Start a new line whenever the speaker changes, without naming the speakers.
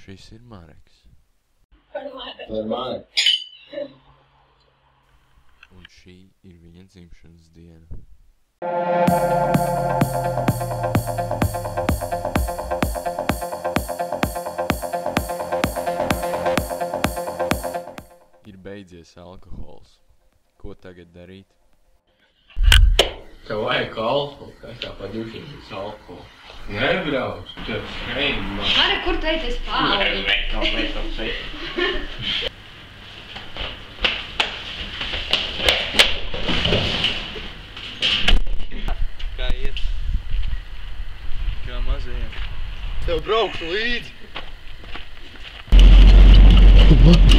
Šis ir Mareks.
Par mani.
Un šī ir viņa dzimšanas diena. Ir beidzies alkohols. Ko tagad darīt?
Tev vajag alkoholu, kas tā pa dušiņas alkoholu. Nebrauc, tev skrein man.
Mare, kur tu ejties pāri?
Kā iet? Kā mazajiem?
Tev braukšu līdzi.
What?